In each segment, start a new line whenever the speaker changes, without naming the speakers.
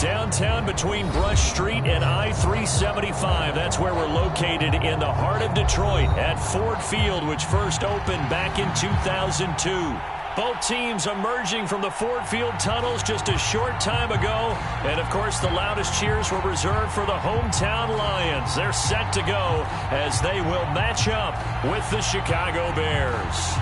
Downtown between Brush Street and I-375. That's where we're located in the heart of Detroit at Ford Field, which first opened back in 2002. Both teams emerging from the Ford Field tunnels just a short time ago. And, of course, the loudest cheers were reserved for the hometown Lions. They're set to go as they will match up with the Chicago Bears.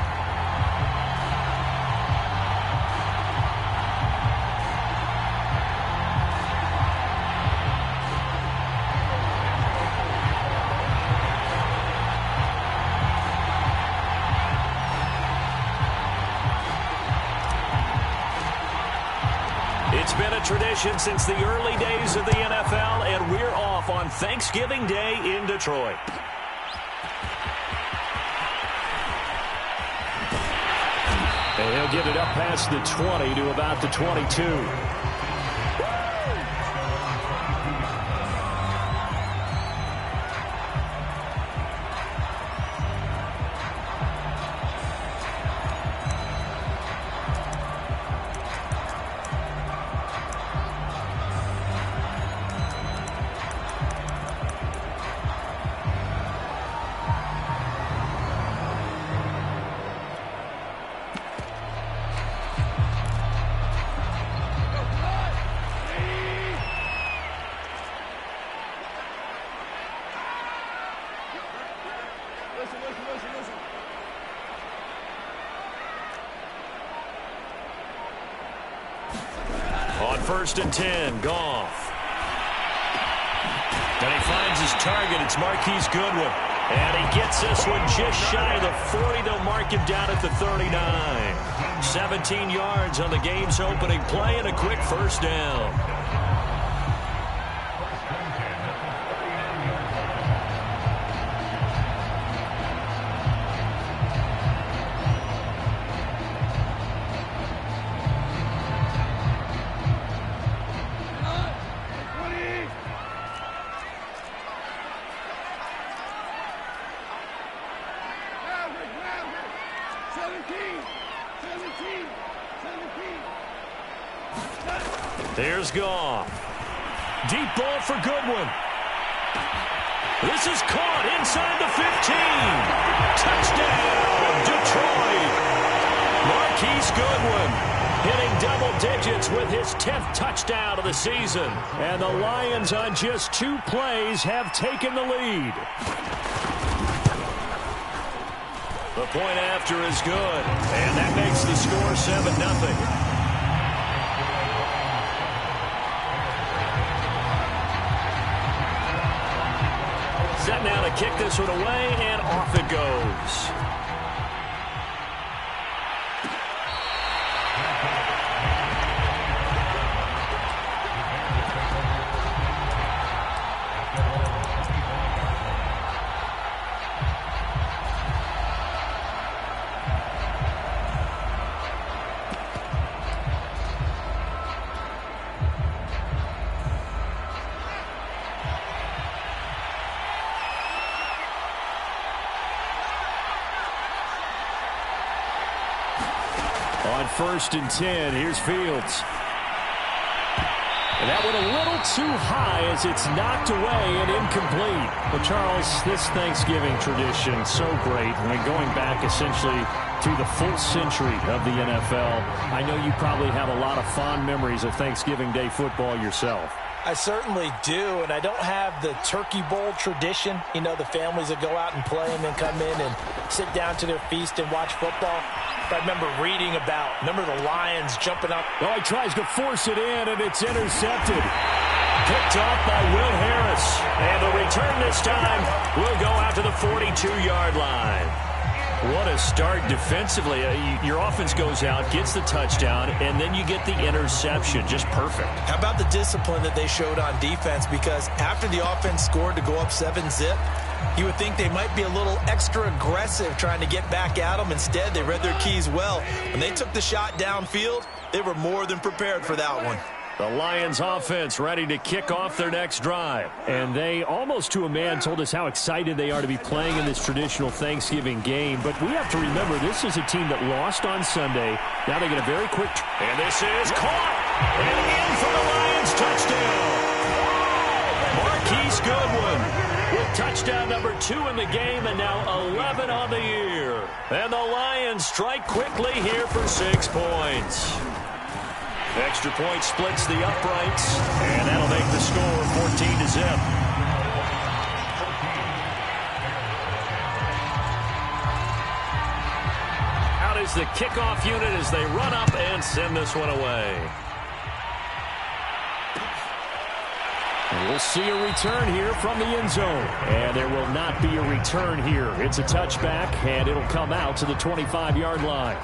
It's been a tradition since the early days of the NFL, and we're off on Thanksgiving Day in Detroit. And he'll get it up past the 20 to about the 22. On 1st and 10, Goff. And he finds his target. It's Marquise Goodwin. And he gets this one just shy of the 40. They'll mark him down at the 39. 17 yards on the game's opening play and a quick first down. There's Goff. Deep ball for Goodwin. This is caught inside the 15. Touchdown, Detroit. Marquise Goodwin hitting double digits with his 10th touchdown of the season. And the Lions on just 2 plays have taken the lead. The point after is good. And that makes the score 7-0. Set now to kick this one away, and off it goes. On 1st and 10, here's Fields. And that went a little too high as it's knocked away and incomplete. Well, Charles, this Thanksgiving tradition, so great. I mean, going back essentially through the full century of the NFL, I know you probably have a lot of fond memories of Thanksgiving Day football yourself.
I certainly do, and I don't have the turkey bowl tradition. You know, the families that go out and play and then come in and sit down to their feast and watch football. But I remember reading about, the Lions jumping up.
Oh, he tries to force it in, and it's intercepted. Picked off by Will Harris. And the return this time will go out to the 42-yard line. What a start defensively. Your offense goes out, gets the touchdown, and then you get the interception. Just perfect.
How about the discipline that they showed on defense? Because after the offense scored to go up 7-zip, you would think they might be a little extra aggressive trying to get back at them. Instead, they read their keys well. When they took the shot downfield, they were more than prepared for that one.
The Lions offense ready to kick off their next drive. And they, almost to a man, told us how excited they are to be playing in this traditional Thanksgiving game. But we have to remember, this is a team that lost on Sunday. Now they get a very quick... And this is caught! And in for the Lions touchdown. Marquise Goodwin with touchdown number 2 in the game and now 11 on the year. And the Lions strike quickly here for 6 points. Extra point splits the uprights, and that'll make the score 14-0. Out is the kickoff unit as they run up and send this one away. And we'll see a return here from the end zone. And there will not be a return here. It's a touchback, and it'll come out to the 25-yard line.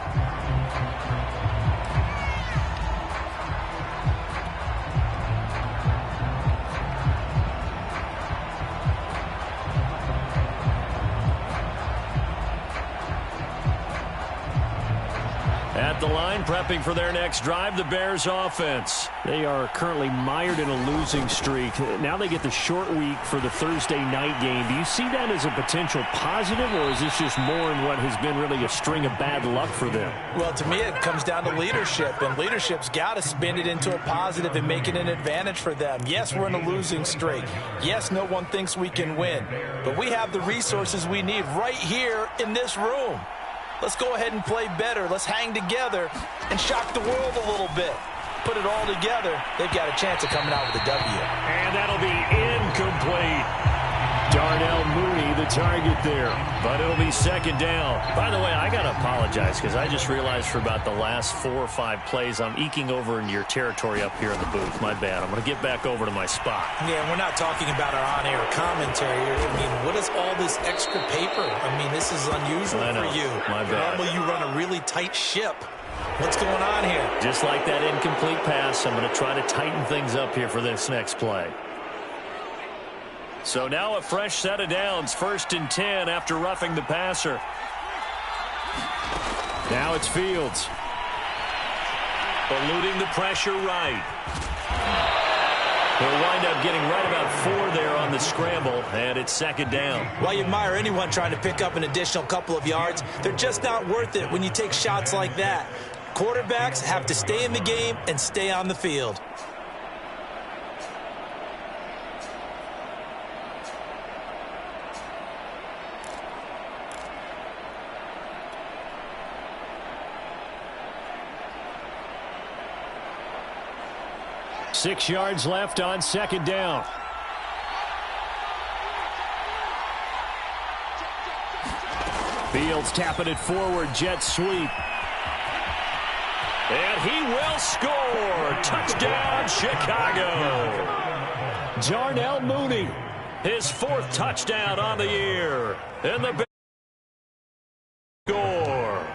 At the line, prepping for their next drive, the Bears offense. They are currently mired in a losing streak. Now they get the short week for the Thursday night game. Do you see that as a potential positive, or is this just more in what has been really a string of bad luck for them?
Well, to me, it comes down to leadership, and leadership's got to spin it into a positive and make it an advantage for them. Yes, we're in a losing streak. Yes, no one thinks we can win, but we have the resources we need right here in this room. Let's go ahead and play better. Let's hang together and shock the world a little bit. Put it all together. They've got a chance of coming out with a W.
And that'll be incomplete. Darnell Mooney, the target there. But it'll be second down. By the way, I got to apologize because I just realized for about the last 4 or 5 plays, I'm eking over into your territory up here in the booth. My bad. I'm going to get back over to my spot.
Yeah, we're not talking about our on-air commentary here. I mean, what is all this extra paper? I mean, this is unusual for you.
My bad.
Normally you run a really tight ship. What's going on here?
Just like that incomplete pass, I'm going to try to tighten things up here for this next play. So now a fresh set of downs, 1st and 10 after roughing the passer. Now it's Fields. Eluding the pressure right. He'll wind up getting right about 4 there on the scramble, and it's second down.
While you admire anyone trying to pick up an additional couple of yards, they're just not worth it when you take shots like that. Quarterbacks have to stay in the game and stay on the field.
Six yards left on second down. Fields tapping it forward, jet sweep. And he will score. Touchdown, Chicago. Darnell Mooney, his 4th touchdown on the year. And the score.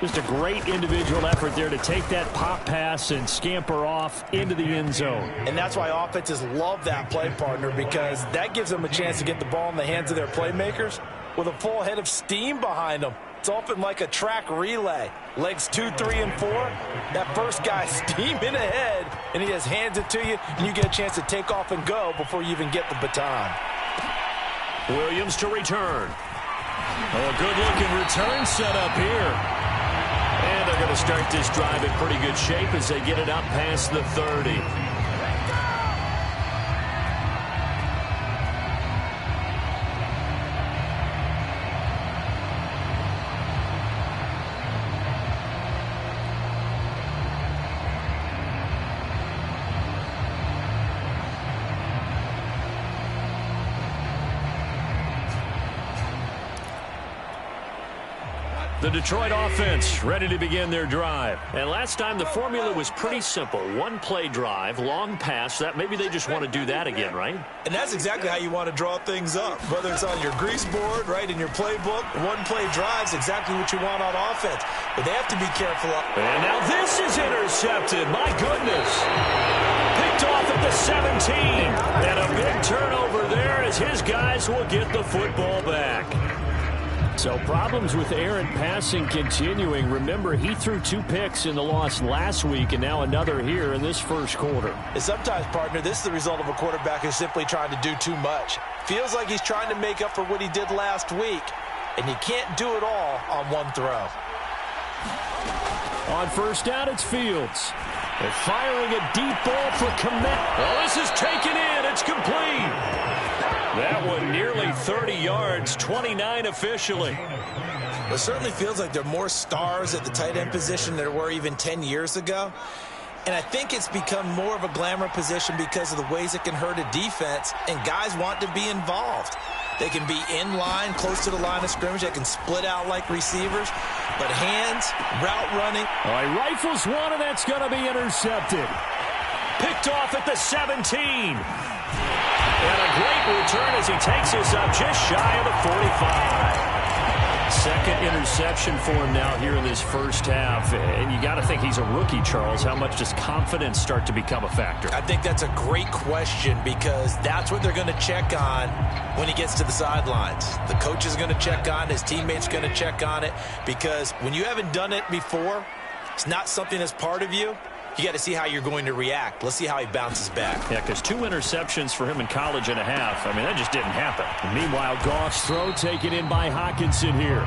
Just a great individual effort there to take that pop pass and scamper off into the end zone.
And that's why offenses love that play, partner, because that gives them a chance to get the ball in the hands of their playmakers with a full head of steam behind them. It's often like a track relay. Legs 2, 3, and 4. That first guy steaming ahead, and he just hands it to you, and you get a chance to take off and go before you even get the baton.
Williams to return. Oh, a good-looking return set up here. And they're going to start this drive in pretty good shape as they get it up past the 30. The Detroit offense ready to begin their drive. And last time the formula was pretty simple. 1-play drive, long pass. That maybe they just want to do that again, right?
And that's exactly how you want to draw things up. Whether it's on your grease board, right, in your playbook, 1-play drive's exactly what you want on offense. But they have to be careful.
And now this is intercepted. My goodness. Picked off at the 17. And a big turnover there as his guys will get the football back. So problems with errant passing continuing. Remember, he threw 2 picks in the loss last week and now another here in this first quarter.
And sometimes, partner, this is the result of a quarterback who's simply trying to do too much. Feels like he's trying to make up for what he did last week. And you can't do it all on one throw.
On first down, it's Fields. They're firing a deep ball for Komet. Oh, this is taken in. It's complete. That one nearly 30 yards, 29 officially.
It certainly feels like there are more stars at the tight end position than there were even 10 years ago. And I think it's become more of a glamour position because of the ways it can hurt a defense, and guys want to be involved. They can be in line, close to the line of scrimmage. They can split out like receivers. But hands, route running.
All right, rifles one, and that's going to be intercepted. Picked off at the 17. And a great return as he takes us up just shy of the 45. Second interception for him now here in this first half. And you got to think he's a rookie, Charles. How much does confidence start to become a factor?
I think that's a great question because that's what they're going to check on when he gets to the sidelines. The coach is going to check on it. His teammates are going to check on it because when you haven't done it before, it's not something that's part of you. You got to see how you're going to react. Let's see how he bounces back.
Yeah, because 2 interceptions for him in college and a half. I mean, that just didn't happen. Meanwhile, Goff's throw taken in by Hockenson here.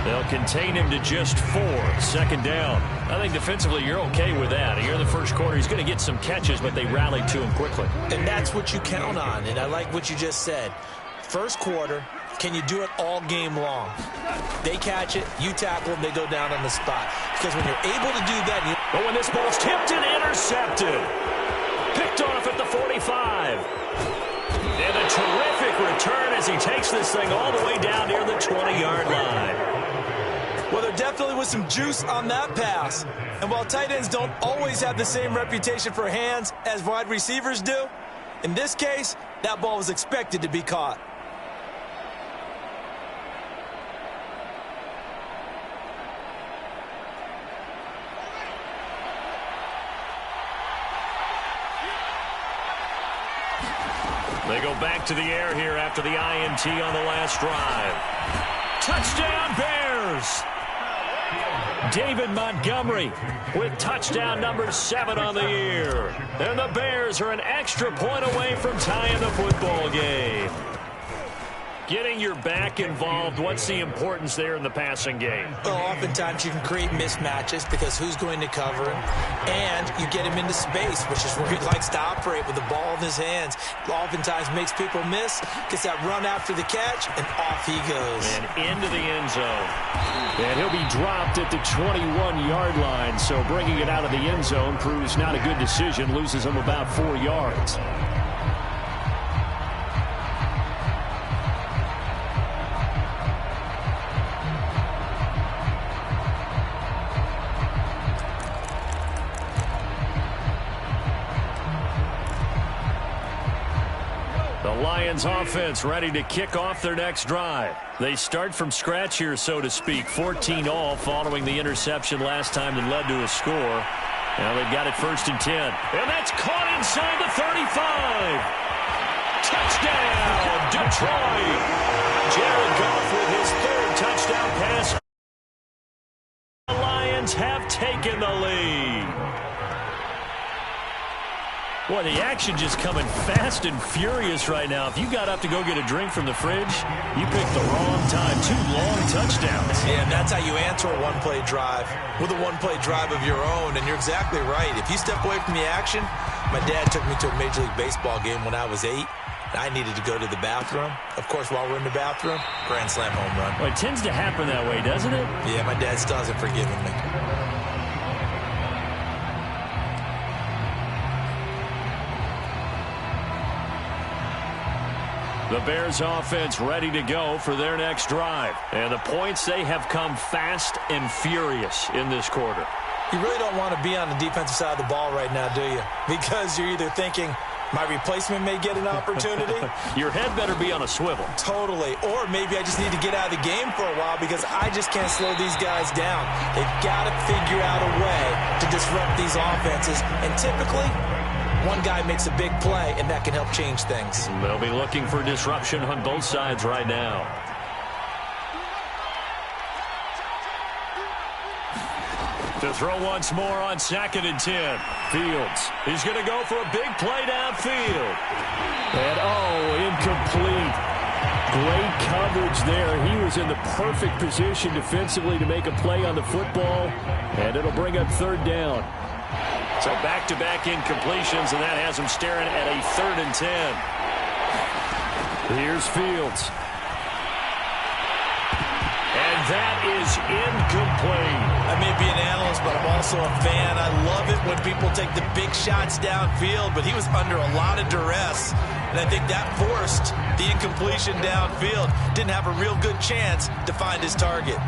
They'll contain him to just 4. Second down. I think defensively you're okay with that. Here in the first quarter, he's going to get some catches, but they rallied to him quickly.
And that's what you count on, and I like what you just said. First quarter, can you do it all game long? They catch it, you tackle them, they go down on the spot. Because when you're able to do that...
But when this ball's tipped and intercepted. Picked off at the 45. And a terrific return as he takes this thing all the way down near the 20-yard line.
Well, there definitely was some juice on that pass. And while tight ends don't always have the same reputation for hands as wide receivers do, in this case, that ball was expected to be caught.
They go back to the air here after the INT on the last drive. Touchdown, Bears! David Montgomery with touchdown number 7 on the year. And the Bears are an extra point away from tying the football game. Getting your back involved, what's the importance there in the passing game?
Well, oftentimes you can create mismatches because who's going to cover him, and you get him into space, which is where he likes to operate with the ball in his hands. Oftentimes makes people miss, gets that run after the catch, and off he goes.
And into the end zone. And he'll be dropped at the 21-yard line, so bringing it out of the end zone proves not a good decision, loses him about 4 yards. Lions offense ready to kick off their next drive. They start from scratch here, so to speak. 14-all following the interception last time that led to a score. Now they've got it 1st and 10. And that's caught inside the 35. Touchdown, Detroit. Jared Goff with his 3rd touchdown pass. The Lions have taken the lead. Boy, the action just coming fast and furious right now. If you got up to go get a drink from the fridge, you picked the wrong time. 2 long touchdowns.
Yeah, and that's how you answer a one-play drive with a one-play drive of your own. And you're exactly right. If you step away from the action, my dad took me to a Major League Baseball game when I was 8. And I needed to go to the bathroom. Of course, while we're in the bathroom, grand slam home run.
Well, it tends to happen that way, doesn't it?
Yeah, my dad still hasn't forgiven me.
The Bears offense ready to go for their next drive. And the points, they have come fast and furious in this quarter.
You really don't want to be on the defensive side of the ball right now, do you? Because you're either thinking, my replacement may get an opportunity.
Your head better be on a swivel.
Totally. Or maybe I just need to get out of the game for a while because I just can't slow these guys down. They've got to figure out a way to disrupt these offenses. And typically, one guy makes a big play, and that can help change things.
They'll be looking for disruption on both sides right now. To throw once more on 2nd and 10. Fields. He's going to go for a big play downfield. And, incomplete. Great coverage there. He was in the perfect position defensively to make a play on the football. And it'll bring up 3rd down. So back-to-back incompletions, and that has him staring at a 3rd and 10. Here's Fields. And that is incomplete.
I may be an analyst, but I'm also a fan. I love it when people take the big shots downfield, but he was under a lot of duress. And I think that forced the incompletion downfield. Didn't have a real good chance to find his target.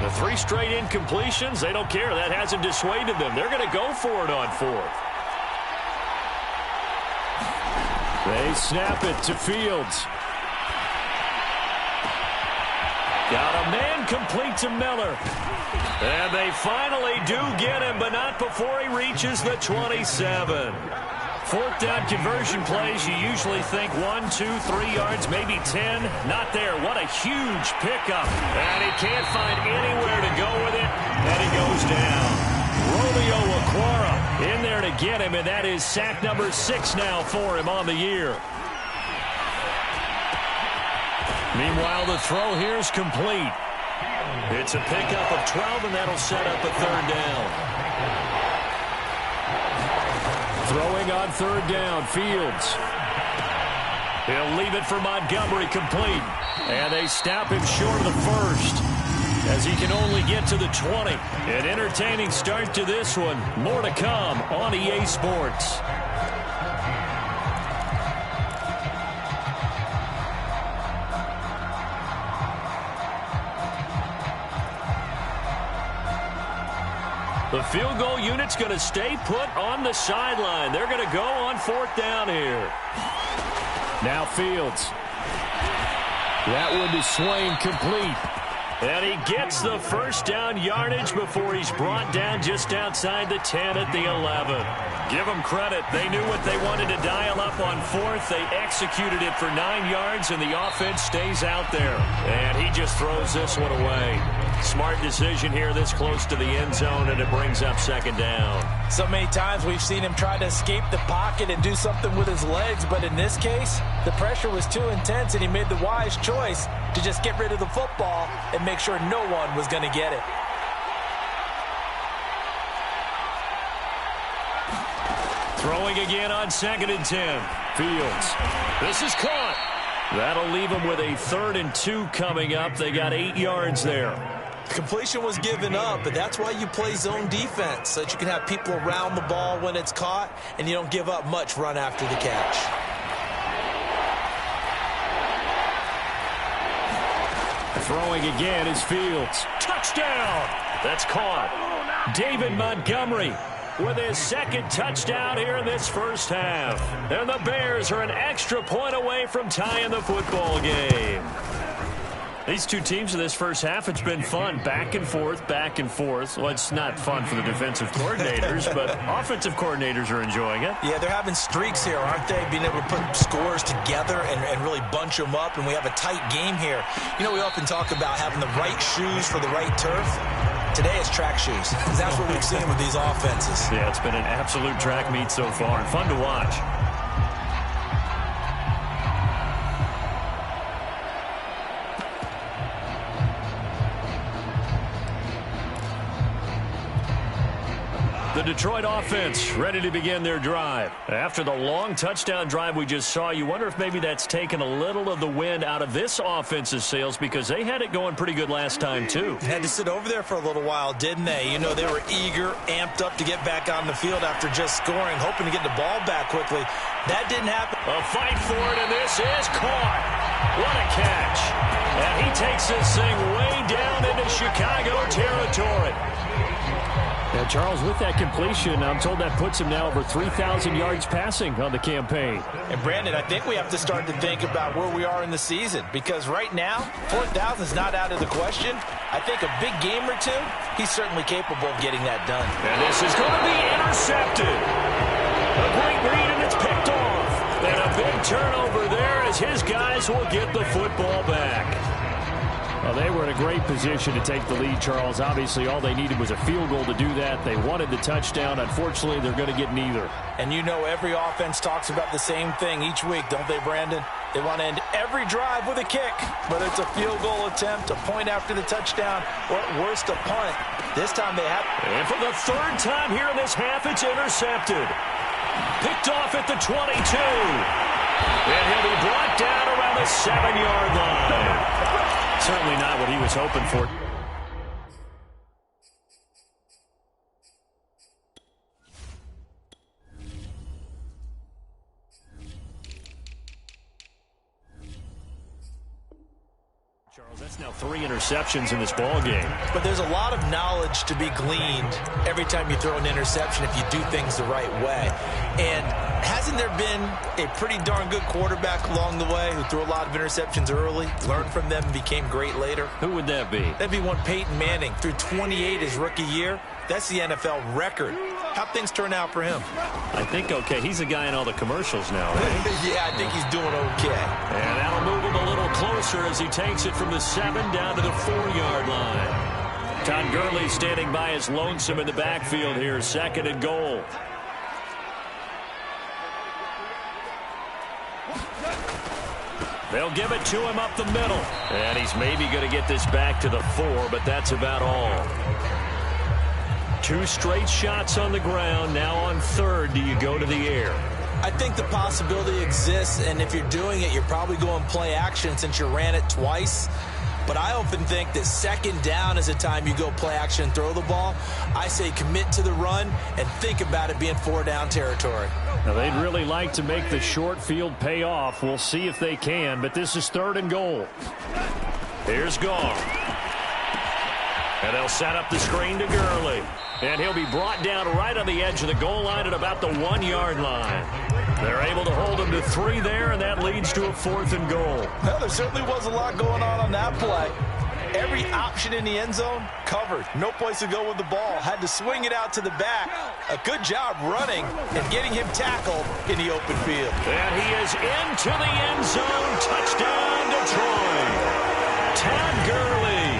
The 3 straight incompletions, they don't care. That hasn't dissuaded them. They're going to go for it on 4th. They snap it to Fields. Got a man complete to Miller. And they finally do get him, but not before he reaches the 27. 4th down conversion plays, you usually think 1, 2, 3 yards, maybe 10. Not there. What a huge pickup. And he can't find anywhere to go with it, and he goes down. Romeo Okwara in there to get him, and that is sack number 6 now for him on the year. Meanwhile, the throw here is complete. It's a pickup of 12, and that'll set up a 3rd down. Throwing on 3rd down, Fields. He'll leave it for Montgomery complete. And they snap him short of the 1st as he can only get to the 20. An entertaining start to this one. More to come on EA Sports. The field goal unit's going to stay put on the sideline. They're going to go on 4th down here. Now Fields. That one to Swain complete. And he gets the 1st down yardage before he's brought down just outside the 10 at the 11. Give them credit. They knew what they wanted to dial up on 4th. They executed it for 9 yards, and the offense stays out there. And he just throws this one away. Smart decision here this close to the end zone, and it brings up 2nd down.
So many times we've seen him try to escape the pocket and do something with his legs, but in this case, the pressure was too intense, and he made the wise choice to just get rid of the football and make sure no one was going to get it.
Throwing again on 2nd and 10. Fields. This is caught. That'll leave them with a 3rd and 2 coming up. They got 8 yards there.
Completion was given up, but that's why you play zone defense, so that you can have people around the ball when it's caught, and you don't give up much run after the catch.
Throwing again is Fields. Touchdown! That's caught. David Montgomery with his 2nd touchdown here in this 1st half. And the Bears are an extra point away from tying the football game. These two teams in this 1st half, it's been fun. Back and forth, back and forth. Well, it's not fun for the defensive coordinators, but offensive coordinators are enjoying it.
Yeah, they're having streaks here, aren't they? Being able to put scores together and really bunch them up, and we have a tight game here. You know, we often talk about having the right shoes for the right turf. Today it's track shoes, because that's what we've seen with these offenses.
Yeah, it's been an absolute track meet so far, and fun to watch. The Detroit offense ready to begin their drive. After the long touchdown drive we just saw, you wonder if maybe that's taken a little of the wind out of this offense's sails, because they had it going pretty good last time too.
Had to sit over there for a little while, didn't they? You know, they were eager, amped up to get back on the field after just scoring, hoping to get the ball back quickly. That didn't happen.
A fight for it, and this is caught. What a catch. And he takes this thing way down into Chicago territory. Now, Charles, with that completion, I'm told that puts him now over 3,000 yards passing on the campaign.
And, Brandon, I think we have to start to think about where we are in the season, because right now, 4,000 is not out of the question. I think a big game or two, he's certainly capable of getting that done.
And this is going to be intercepted. A great read, and it's picked off. And a big turnover there as his guys will get the football back. Well, they were in a great position to take the lead, Charles. Obviously, all they needed was a field goal to do that. They wanted the touchdown. Unfortunately, they're going to get neither.
And you know every offense talks about the same thing each week, don't they, Brandon? They want to end every drive with a kick, whether it's a field goal attempt, a point after the touchdown, or at worst, a punt. This time they have...
And for the third time here in this half, it's intercepted. Picked off at the 22. And he'll be brought down around the 7-yard line. Certainly not what he was hoping for. Charles, that's now 3 interceptions in this ball game.
But there's a lot of knowledge to be gleaned every time you throw an interception if you do things the right way. And hasn't there been a pretty darn good quarterback along the way who threw a lot of interceptions early, learned from them, and became great later?
Who would that be?
That'd be one Peyton Manning. Threw 28 his rookie year. That's the NFL record. How'd things turn out for him?
I think okay. He's a guy in all the commercials now, right?
Yeah, I think he's doing okay.
And that'll move him a little closer as he takes it from the 7 down to the 4-yard line. Todd Gurley standing by as lonesome in the backfield here. 2nd and goal. They'll give it to him up the middle. And he's maybe going to get this back to the 4, but that's about all. 2 straight shots on the ground. Now on 3rd, do you go to the air?
I think the possibility exists, and if you're doing it, you're probably going play action since you ran it twice. But I often think that 2nd down is the time you go play action and throw the ball. I say commit to the run and think about it being 4-down territory.
Now, they'd really like to make the short field pay off. We'll see if they can, but this is 3rd and goal. Here's Gong. And they'll set up the screen to Gurley. And he'll be brought down right on the edge of the goal line at about the 1-yard line. They're able to hold him to 3 there, and that leads to a 4th and goal.
Well, there certainly was a lot going on that play. Every option in the end zone covered. No place to go with the ball. Had to swing it out to the back. A good job running and getting him tackled in the open field.
And he is into the end zone. Touchdown, Detroit. Todd Gurley,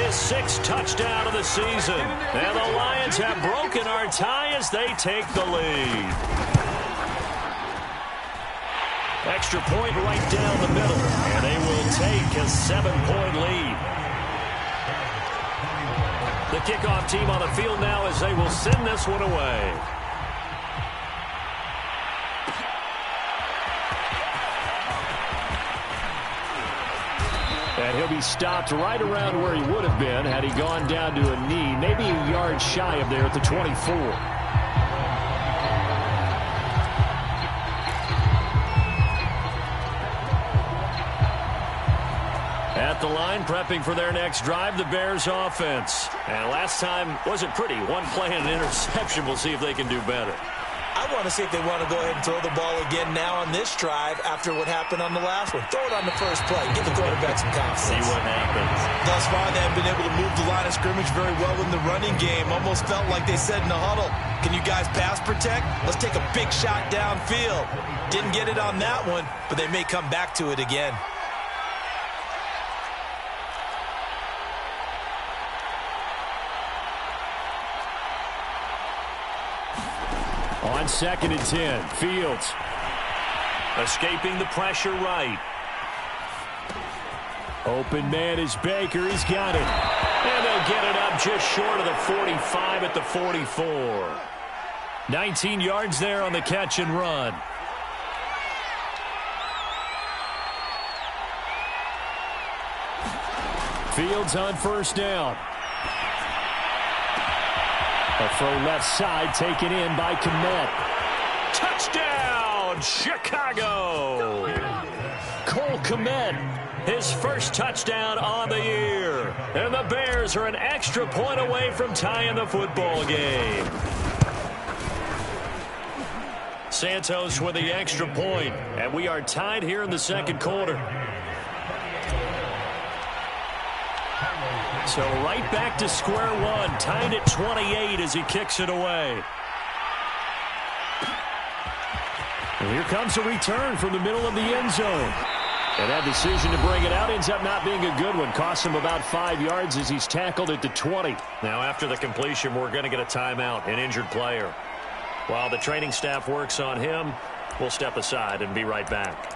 his 6th touchdown of the season. And the Lions have broken our tie as they take the lead. Extra point right down the middle. And they will take a 7-point lead. The kickoff team on the field now as they will send this one away. And he'll be stopped right around where he would have been had he gone down to a knee, maybe a yard shy of there at the 24. At the line, prepping for their next drive, the Bears offense. And last time wasn't pretty. One play and an interception. We'll see if they can do better.
I want to see if they want to go ahead and throw the ball again now on this drive after what happened on the last one. Throw it on the first play. Give the quarterback some confidence.
See what happens.
Thus far, they have been able to move the line of scrimmage very well in the running game. Almost felt like they said in the huddle, can you guys pass protect? Let's take a big shot downfield. Didn't get it on that one, but they may come back to it again.
On 2nd and 10, Fields escaping the pressure right. Open man is Baker. He's got it. And they'll get it up just short of the 45 at the 44. 19 yards there on the catch and run. Fields on 1st down. A throw left side taken in by Kmet. Touchdown, Chicago! Cole Kmet, his first touchdown on the year. And the Bears are an extra point away from tying the football game. Santos with the extra point, and we are tied here in the 2nd quarter. So right back to square one, tied at 28 as he kicks it away. And here comes a return from the middle of the end zone. And that decision to bring it out ends up not being a good one. Costs him about 5 yards as he's tackled at the 20. Now after the completion, we're going to get a timeout, an injured player. While the training staff works on him, we'll step aside and be right back.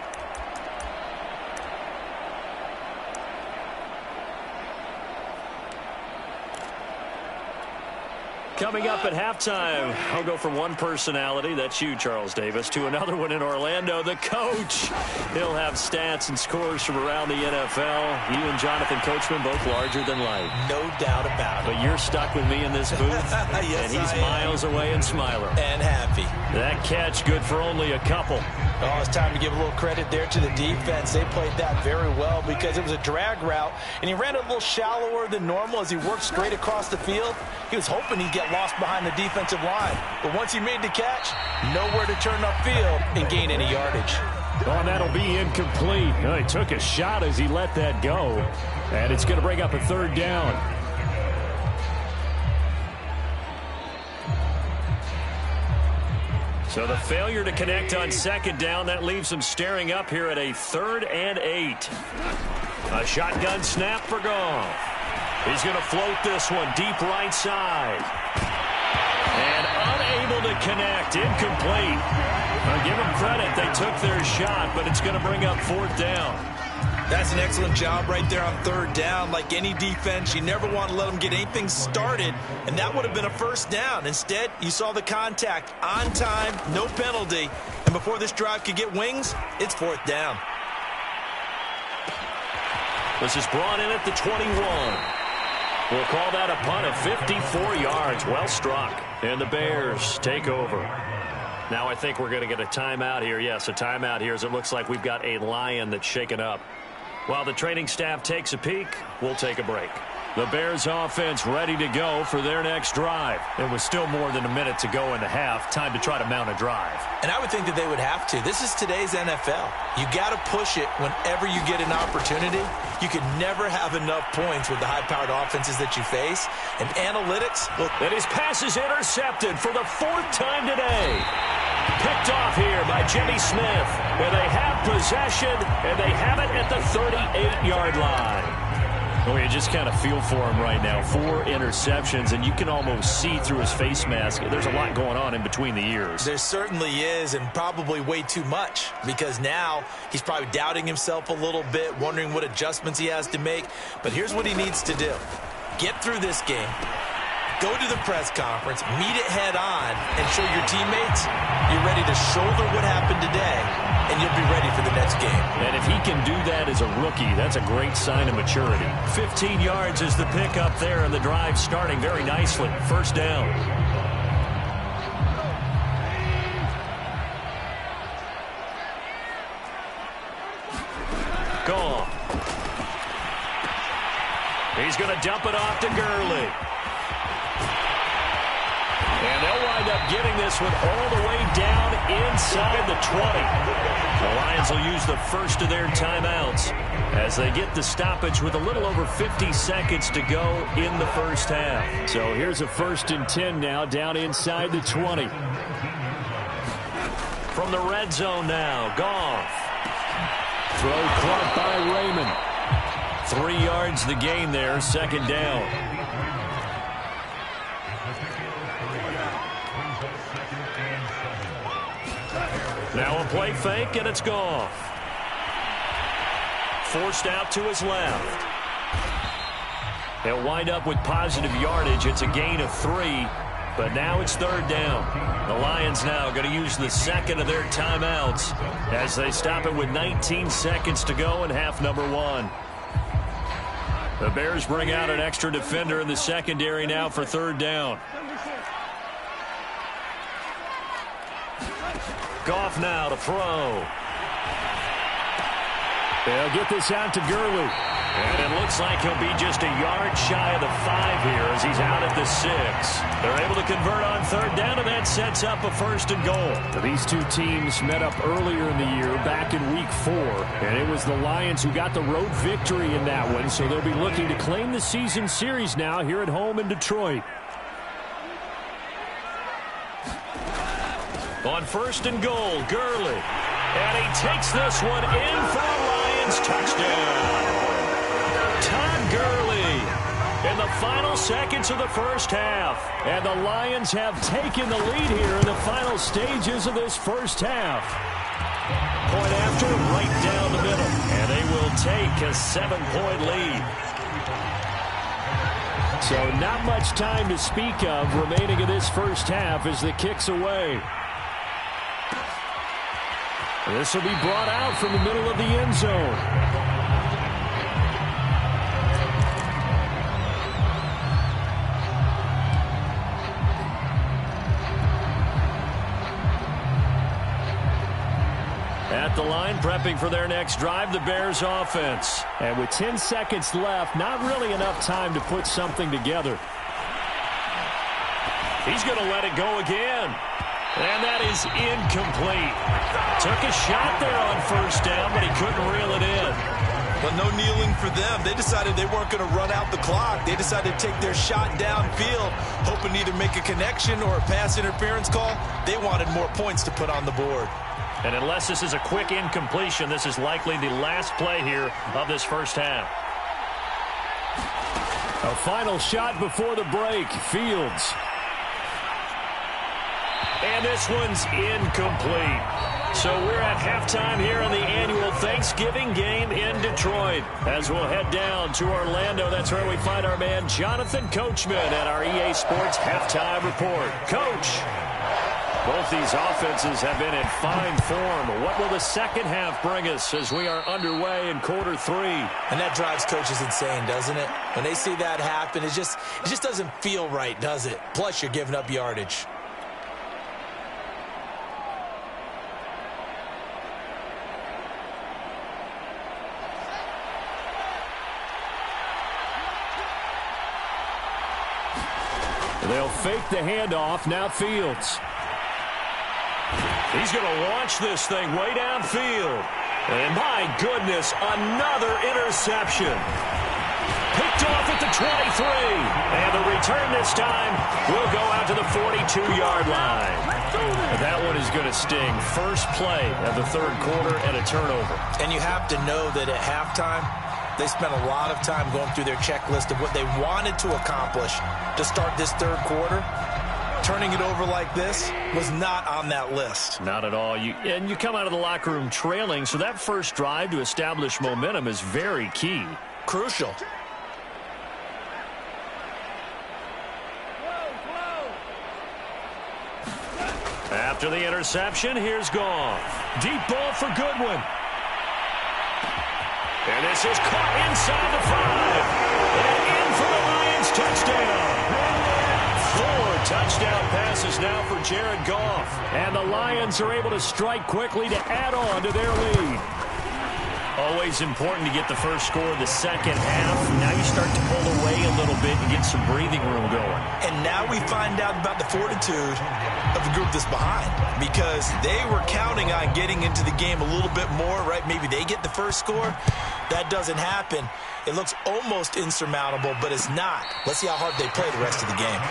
Coming up at halftime, I'll go from one personality, that's you, Charles Davis, to another one in Orlando, the coach. He'll have stats and scores from around the NFL. You and Jonathan Coachman both larger than life.
No doubt about it.
But you're stuck with me in this booth,
yes,
and he's miles away and smiling.
And happy.
That catch good for only a couple.
Oh, it's time to give a little credit there to the defense. They played that very well because it was a drag route, and he ran it a little shallower than normal as he worked straight across the field. He was hoping he'd get lost behind the defensive line. But once he made the catch, nowhere to turn upfield and gain any yardage.
Oh, and that'll be incomplete. Oh, he took a shot as he let that go. And it's going to bring up a third down. So the failure to connect on second down, that leaves him staring up here at a 3rd and 8. A shotgun snap for Goff. He's going to float this one deep right side. And unable to connect. Incomplete. I'll give them credit. They took their shot, but it's going to bring up 4th down.
That's an excellent job right there on 3rd down. Like any defense, you never want to let them get anything started, and that would have been a 1st down. Instead, you saw the contact on time, no penalty, and before this drive could get wings, it's 4th down.
This is brought in at the 21. We'll call that a punt of 54 yards. Well struck. And the Bears take over. Now I think we're going to get a timeout here. Yes, a timeout here as it looks like we've got a Lion that's shaken up. While the training staff takes a peek, we'll take a break. The Bears offense ready to go for their next drive. There was still more than a minute to go in the half. Time to try to mount a drive.
And I would think that they would have to. This is today's NFL. You got to push it whenever you get an opportunity. You can never have enough points with the high-powered offenses that you face. And analytics, well,
and his pass is intercepted for the 4th time today. Picked off here by Jimmy Smith. Where they have possession, and they have it at the 38-yard line. Oh, you just kind of feel for him right now. 4 interceptions, and you can almost see through his face mask. There's a lot going on in between the ears.
There certainly is, and probably way too much, because now he's probably doubting himself a little bit, wondering what adjustments he has to make. But here's what he needs to do. Get through this game. Go to the press conference, meet it head on, and show your teammates you're ready to shoulder what happened today, and you'll be ready for the next game.
And if he can do that as a rookie, that's a great sign of maturity. 15 yards is the pick up there, and the drive starting very nicely. 1st down. Goff. He's going to dump it off to Gurley. And they'll wind up getting this one all the way down inside the 20. The Lions will use the first of their timeouts as they get the stoppage with a little over 50 seconds to go in the first half. So here's a 1st and 10 now down inside the 20. From the red zone now, Goff. Throw caught by Raymond. 3 yards the gain there, 2nd down. Now a play fake, and it's Goff. Forced out to his left. They'll wind up with positive yardage. It's a gain of 3, but now it's 3rd down. The Lions now going to use the 2nd of their timeouts as they stop it with 19 seconds to go in half number 1. The Bears bring out an extra defender in the secondary now for 3rd down. Goff now to throw. They'll get this out to Gurley. And it looks like he'll be just a yard shy of the 5 here as he's out at the 6. They're able to convert on 3rd down, and that sets up a 1st and goal. These two teams met up earlier in the year, back in week 4. And it was the Lions who got the road victory in that one, so they'll be looking to claim the season series now here at home in Detroit. On 1st and goal, Gurley. And he takes this one in for a Lions Lions touchdown. Todd Gurley in the final seconds of the first half. And the Lions have taken the lead here in the final stages of this first half. Point after, right down the middle. And they will take a 7-point lead. So not much time to speak of remaining in this first half as the kick's away. This will be brought out from the middle of the end zone. At the line, prepping for their next drive, the Bears offense. And with 10 seconds left, not really enough time to put something together. He's going to let it go again. And that is incomplete. Took a shot there on first down, but he couldn't reel it in.
But no kneeling for them. They decided they weren't going to run out the clock. They decided to take their shot downfield, hoping to either make a connection or a pass interference call. They wanted more points to put on the board.
And unless this is a quick incompletion, this is likely the last play here of this first half. A final shot before the break. Fields. And this one's incomplete. So we're at halftime here in the annual Thanksgiving game in Detroit. As we'll head down to Orlando, that's where we find our man Jonathan Coachman at our EA Sports Halftime Report. Coach. Both these offenses have been in fine form. What will the second half bring us as we are underway in quarter three?
And that drives coaches insane, doesn't it? When they see that happen, it just doesn't feel right, does it? Plus, you're giving up yardage.
They'll fake the handoff. Now Fields. He's going to launch this thing way downfield. And my goodness, another interception. Picked off at the 23. And the return this time will go out to the 42-yard line. That one is going to sting. First play of the third quarter and a turnover.
And you have to know that at halftime, they spent a lot of time going through their checklist of what they wanted to accomplish to start this third quarter. Turning it over like this was not on that list.
Not at all. And you come out of the locker room trailing, so that first drive to establish momentum is very key.
Crucial.
After the interception, here's Goff. Deep ball for Goodwin. And this is caught inside the 5. And in for the Lions touchdown. 4 touchdown passes now for Jared Goff. And the Lions are able to strike quickly to add on to their lead. Always important to get the first score of the second half. Now you start to pull away a little bit and get some breathing room going.
And now we find out about the fortitude of the group that's behind, because they were counting on getting into the game a little bit more, right? Maybe they get the first score. That doesn't happen. It looks almost insurmountable, but it's not. Let's see how hard they play the rest of the game.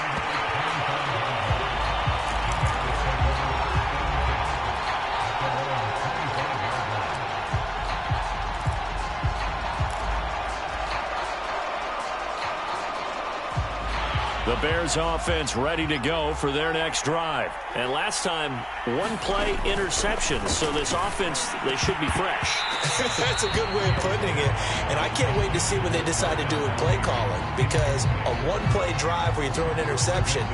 The Bears offense ready to go for their next drive. And last time, one play interception. So this offense, they should be fresh.
That's a good way of putting it. And I can't wait to see what they decide to do with play calling. Because a one-play drive where you throw an interception,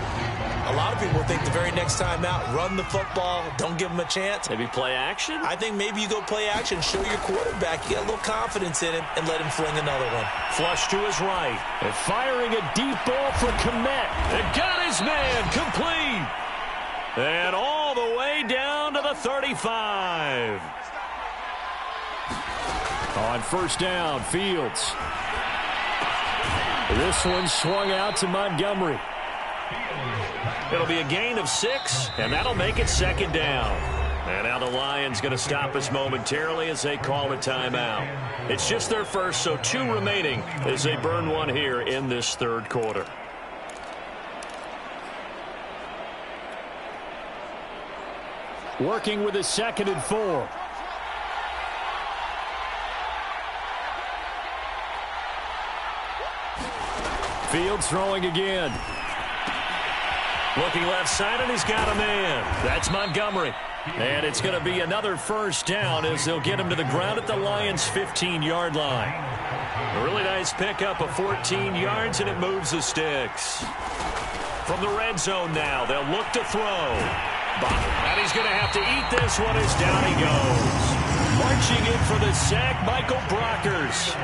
a lot of people think the very next time out, run the football, don't give them a chance.
Maybe play action?
I think maybe you go play action, show your quarterback, you get a little confidence in him, and let him fling another one.
Flush to his right. And firing a deep ball for Kmet. And got his man complete. And all the way down to the 35. On first down, Fields. This one swung out to Montgomery. It'll be a gain of 6, and that'll make it second down. And now the Lions going to stop us momentarily as they call a timeout. It's just their first, so 2 remaining as they burn one here in this third quarter. Working with a 2nd and 4. Fields throwing again. Looking left side, and he's got a man. That's Montgomery. And it's going to be another first down as they'll get him to the ground at the Lions' 15-yard line. A really nice pickup of 14 yards, and it moves the sticks. From the red zone now, they'll look to throw. And he's going to have to eat this one as down he goes. Marching in for the sack, Michael Brockers.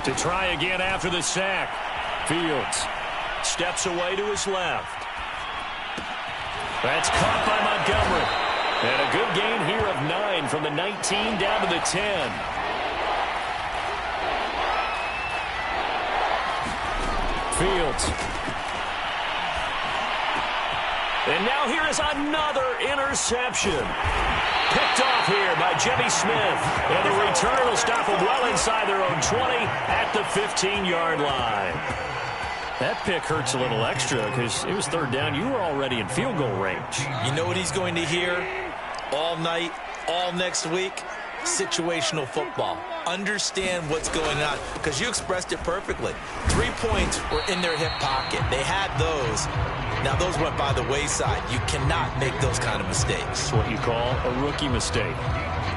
To try again after the sack. Fields steps away to his left. That's caught by Montgomery. And a good gain here of 9 from the 19 down to the 10. Fields. And now here is another interception. Picked off here by Jimmy Smith. And the return will stop them well inside their own 20 at the 15-yard line. That pick hurts a little extra because it was third down. You were already in field goal range.
You know what he's going to hear all night, all next week? Situational football. Understand what's going on, because you expressed it perfectly. 3 points were in their hip pocket. They had those. Now, those went by the wayside. You cannot make those kind of mistakes.
It's what you call a rookie mistake.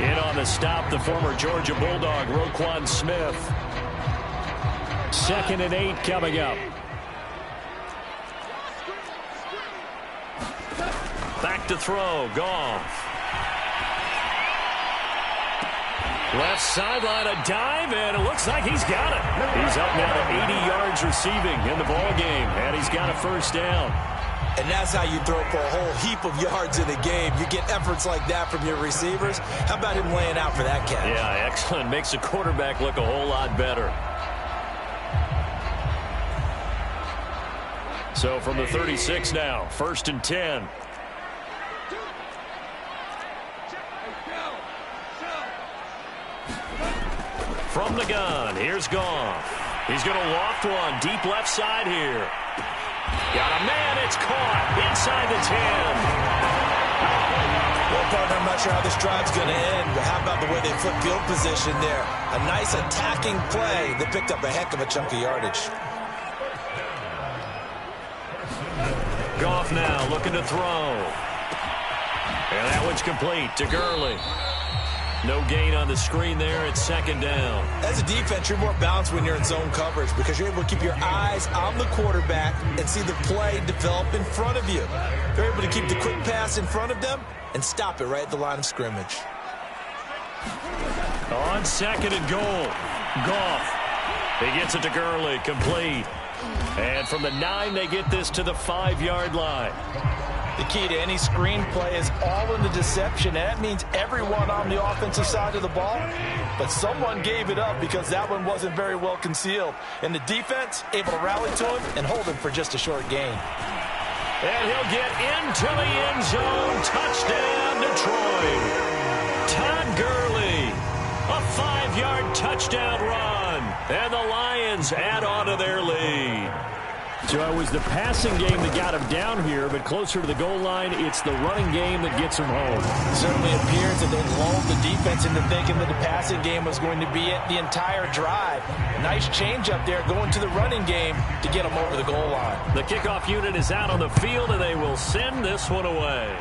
In on the stop, the former Georgia Bulldog, Roquan Smith. 2nd and 8 coming up. Back to throw, Goff. Left sideline, a dive, and it looks like he's got it. He's up now to 80 yards receiving in the ballgame, and he's got a first down.
And that's how you throw for a whole heap of yards in a game. You get efforts like that from your receivers. How about him laying out for that catch?
Yeah, excellent. Makes the quarterback look a whole lot better. So from the 36 now, 1st and 10. From the gun, here's Goff. He's going to loft one deep left side here. Got a man, it's caught inside the 10.
Well, partner, I'm not sure how this drive's going to end, but how about the way they flip field position there? A nice attacking play that picked up a heck of a chunk of yardage.
Goff now looking to throw. And that one's complete to Gurley. No gain on the screen there. It's 2nd down.
As a defense, you're more balanced when you're in zone coverage because you're able to keep your eyes on the quarterback and see the play develop in front of you. You're able to keep the quick pass in front of them and stop it right at the line of scrimmage.
On 2nd and goal, Goff. He gets it to Gurley, complete. And from the 9, they get this to the 5-yard line.
The key to any screen play is all in the deception, and that means everyone on the offensive side of the ball, but someone gave it up because that one wasn't very well concealed. And the defense able to rally to him and hold him for just a short gain.
And he'll get into the end zone. Touchdown, Detroit. Todd Gurley, a 5-yard touchdown run, and the Lions add on to their lead. So it was the passing game that got him down here, but closer to the goal line, it's the running game that gets him home.
It certainly appears that they lulled the defense into thinking that the passing game was going to be it the entire drive. Nice change up there going to the running game to get them over the goal line.
The kickoff unit is out on the field, and they will send this one away.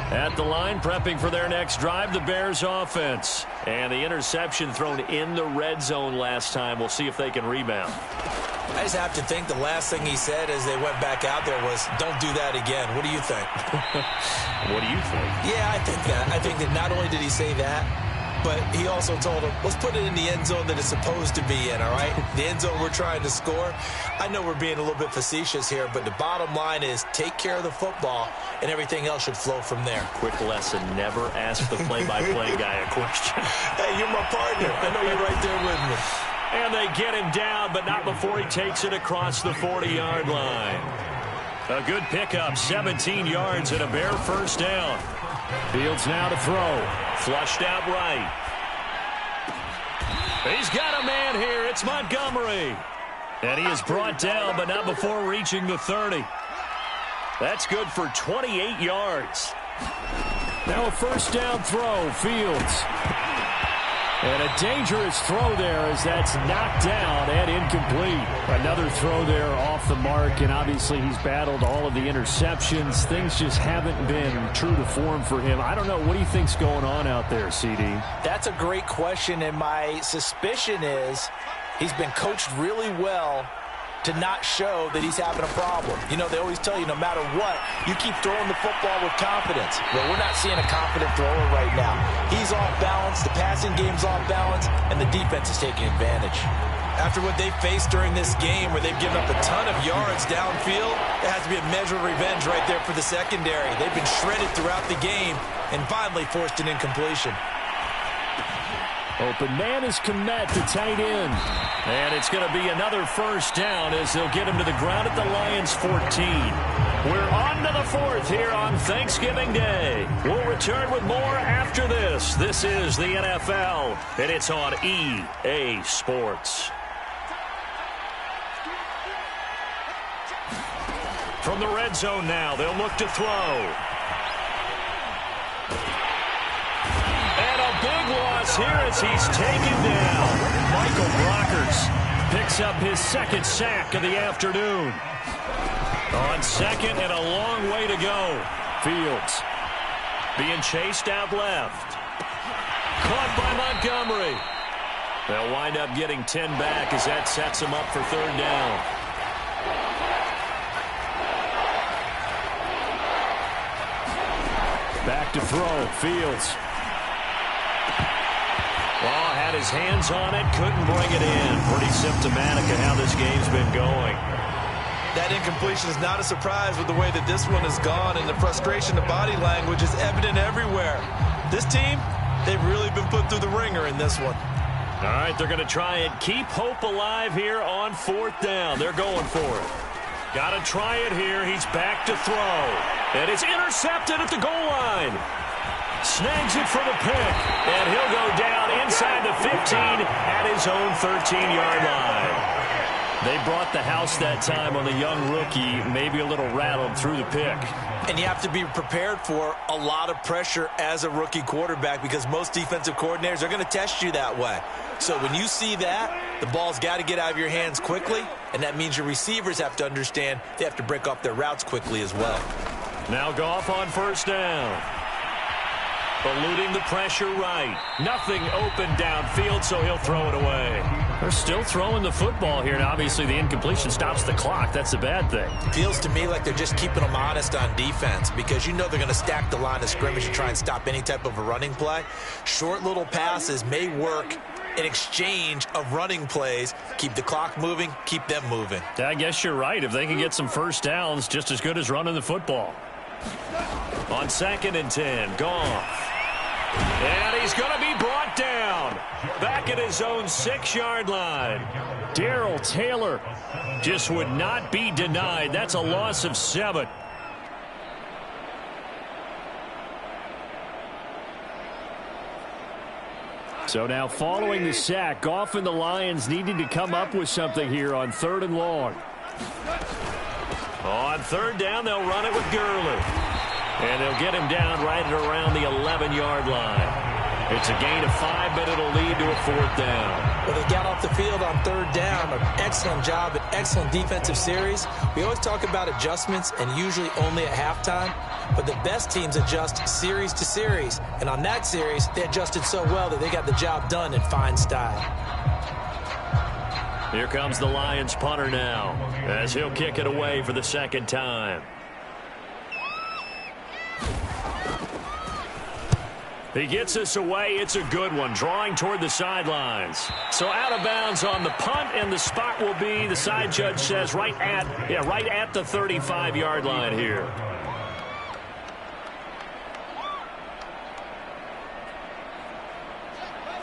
At the line, prepping for their next drive, the Bears offense. And the interception thrown in the red zone last time. We'll see if they can rebound.
I just have to think the last thing he said as they went back out there was, don't do that again. What do you think?
What do you think?
Yeah, I think that. I think that not only did he say that, but he also told him, let's put it in the end zone that it's supposed to be in, all right? The end zone we're trying to score. I know we're being a little bit facetious here, but the bottom line is take care of the football, and everything else should flow from there.
Quick lesson, never ask the play-by-play guy a question.
Hey, you're my partner. I know you're right there with me.
And they get him down, but not before he takes it across the 40-yard line. A good pickup, 17 yards and a bare first down. Fields now to throw. Flushed out right. He's got a man here. It's Montgomery. And he is brought down, but not before reaching the 30. That's good for 28 yards. Now a first down throw, Fields. And a dangerous throw there as that's knocked down and incomplete. Another throw there off the mark, and obviously he's battled all of the interceptions. Things just haven't been true to form for him. I don't know. What do you think's going on out there, CD?
That's a great question, and my suspicion is he's been coached really well to not show that he's having a problem. You know, they always tell you no matter what, you keep throwing the football with confidence. Well, we're not seeing a confident thrower right now. He's off balance, the passing game's off balance, and the defense is taking advantage. After what they faced during this game where they've given up a ton of yards downfield, it has to be a measure of revenge right there for the secondary. They've been shredded throughout the game and finally forced an incompletion.
Open man is Komet, the tight end. And it's going to be another first down as they'll get him to the ground at the Lions' 14. We're on to the fourth here on Thanksgiving Day. We'll return with more after this. This is the NFL, and it's on EA Sports. From the red zone now, they'll look to throw. Big loss here as he's taken down. Michael Brockers picks up his second sack of the afternoon. On second and a long way to go. Fields being chased out left. Caught by Montgomery. They'll wind up getting 10 back as that sets them up for third down. Back to throw. Fields. Well, had his hands on it, couldn't bring it in. Pretty symptomatic of how this game's been going.
That incompletion is not a surprise with the way that this one has gone, and the frustration, the body language is evident everywhere. This team, they've really been put through the ringer in this one.
All right, they're going to try and keep hope alive here on fourth down. They're going for it. Got to try it here. He's back to throw. And it's intercepted at the goal line. Snags it for the pick, and he'll go down inside the 15 at his own 13-yard line. They brought the house that time on the young rookie, maybe a little rattled through the pick.
And you have to be prepared for a lot of pressure as a rookie quarterback because most defensive coordinators are going to test you that way. So when you see that, the ball's got to get out of your hands quickly, and that means your receivers have to understand they have to break off their routes quickly as well.
Now Goff on first down. Eluding the pressure right. Nothing open downfield, so he'll throw it away. They're still throwing the football here, and obviously the incompletion stops the clock. That's a bad thing.
Feels to me like they're just keeping them honest on defense because you know they're going to stack the line of scrimmage and try and stop any type of a running play. Short little passes may work in exchange of running plays. Keep the clock moving, keep them moving.
I guess you're right. If they can get some first downs, just as good as running the football. On 2nd and 10, Goff. And he's going to be brought down. Back at his own 6-yard line. Darrell Taylor just would not be denied. That's a loss of 7. So now following the sack, Goff and the Lions needing to come up with something here on 3rd and long. On 3rd down, they'll run it with Gurley. And they'll get him down right at around the 11-yard line. It's a gain of 5, but it'll lead to a 4th down.
Well, they got off the field on 3rd down. An excellent job, an excellent defensive series. We always talk about adjustments and usually only at halftime. But the best teams adjust series to series. And on that series, they adjusted so well that they got the job done in fine style.
Here comes the Lions punter now as he'll kick it away for the 2nd time. He gets us away. It's a good one, drawing toward the sidelines. So out of bounds on the punt, and the spot will be, the side judge says, right at the 35-yard line here.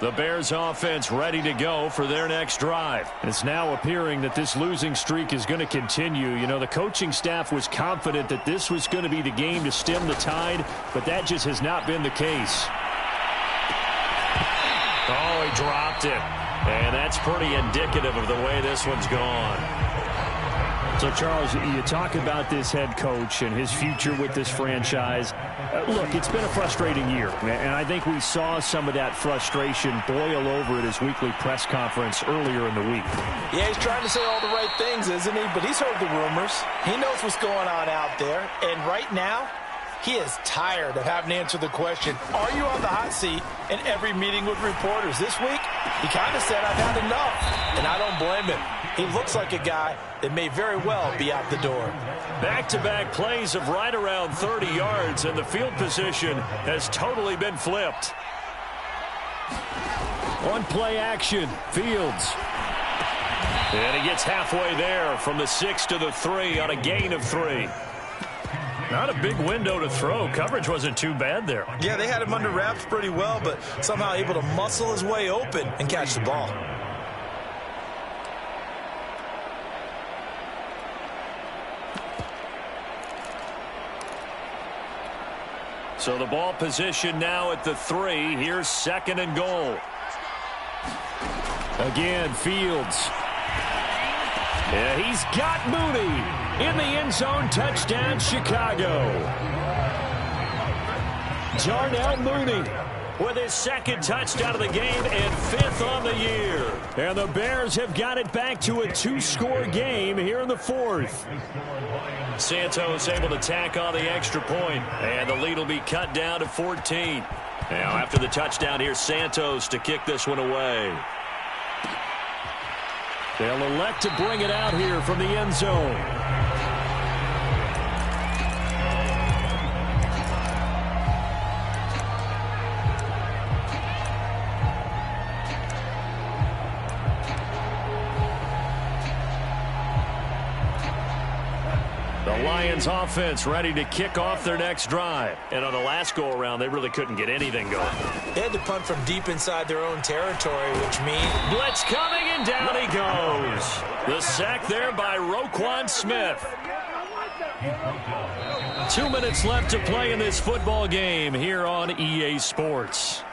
The Bears offense ready to go for their next drive. And it's now appearing that this losing streak is going to continue. You know, the coaching staff was confident that this was going to be the game to stem the tide, but that just has not been the case. Oh, he dropped it. And that's pretty indicative of the way this one's gone. So, Charles, you talk about this head coach and his future with this franchise. Look, it's been a frustrating year, and I think we saw some of that frustration boil over at his weekly press conference earlier in the week.
Yeah, he's trying to say all the right things, isn't he? But he's heard the rumors. He knows what's going on out there, and right now, he is tired of having to answer the question, are you on the hot seat in every meeting with reporters? This week, he kind of said, I've had enough, and I don't blame him. He looks like a guy that may very well be out the door.
Back-to-back plays of right around 30 yards, and the field position has totally been flipped. On play action, Fields. And he gets halfway there from the 6 to the 3 on a gain of 3. Not a big window to throw. Coverage wasn't too bad there.
Yeah, they had him under wraps pretty well, but somehow able to muscle his way open and catch the ball.
So the ball position now at the 3. Here's 2nd and goal. Again, Fields. Yeah, he's got Mooney in the end zone. Touchdown, Chicago. Darnell Mooney with his 2nd touchdown of the game and 5th on the year. And the Bears have got it back to a 2-score game here in the 4th. Santos able to tack on the extra point, and the lead will be cut down to 14. Now after the touchdown, here's Santos to kick this one away. They'll elect to bring it out here from the end zone. The Lions offense ready to kick off their next drive. And on the last go-around, they really couldn't get anything going.
They had to punt from deep inside their own territory, which means
blitz coming, and down he goes. The sack there by Roquan Smith. 2 minutes left to play in this football game here on EA Sports.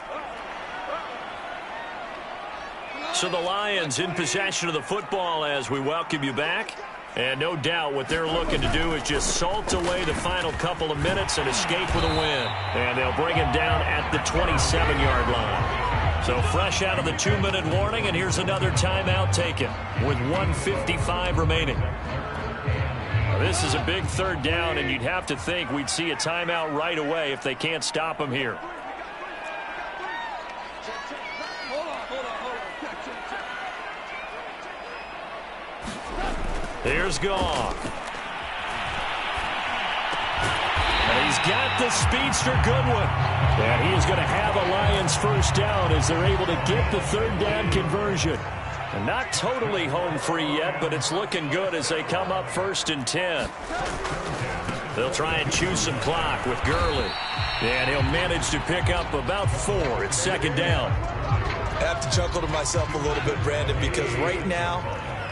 So the Lions in possession of the football as we welcome you back. And no doubt what they're looking to do is just salt away the final couple of minutes and escape with a win. And they'll bring him down at the 27-yard line. So fresh out of the 2-minute warning, and here's another timeout taken with 1:55 remaining. Now, this is a big 3rd down, and you'd have to think we'd see a timeout right away if they can't stop him here. Here's Goff. And he's got the speedster Goodwin. And he is going to have a Lions first down as they're able to get the 3rd down conversion. And not totally home free yet, but it's looking good as they come up 1st and 10. They'll try and chew some clock with Gurley. And he'll manage to pick up about 4. It's 2nd down.
I have to chuckle to myself a little bit, Brandon, because right now,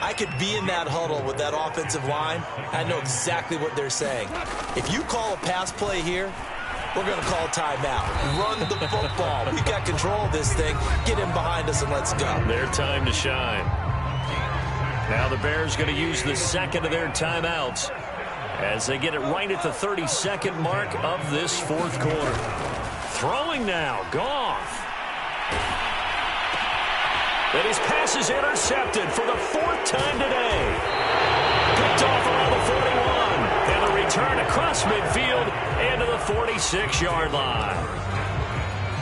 I could be in that huddle with that offensive line. I know exactly what they're saying. If you call a pass play here, we're going to call a timeout. Run the football. We've got control of this thing. Get him behind us and let's go.
Their time to shine. Now the Bears going to use the 2nd of their timeouts as they get it right at the 32nd mark of this 4th quarter. Throwing now, Goff. And his pass is intercepted for the 4th time today. Picked off around the 41. And the return across midfield and to the 46-yard line.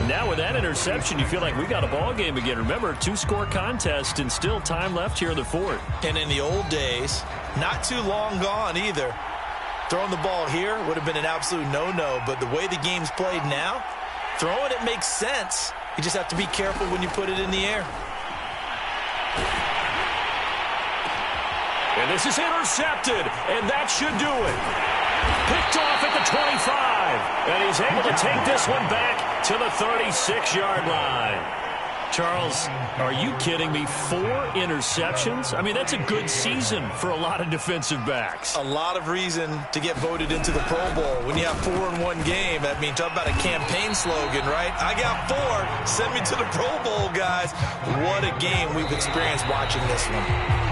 Now with that interception, you feel like we got a ball game again. Remember, 2-score contest and still time left here in the 4th.
And in the old days, not too long gone either. Throwing the ball here would have been an absolute no-no. But the way the game's played now, throwing it makes sense. You just have to be careful when you put it in the air.
And this is intercepted, and that should do it. Picked off at the 25, and he's able to take this one back to the 36-yard line. Charles, are you kidding me? 4 interceptions? I mean, that's a good season for a lot of defensive backs.
A lot of reason to get voted into the Pro Bowl. When you have 4 in one game, I mean, talk about a campaign slogan, right? I got 4. Send me to the Pro Bowl, guys. What a game we've experienced watching this one.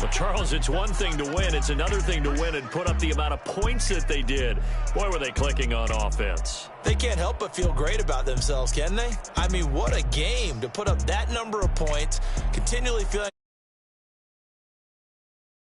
Well, Charles, it's one thing to win. It's another thing to win and put up the amount of points that they did. Boy, were they clicking on offense.
They can't help but feel great about themselves, can they? I mean, what a game to put up that number of points, continually feeling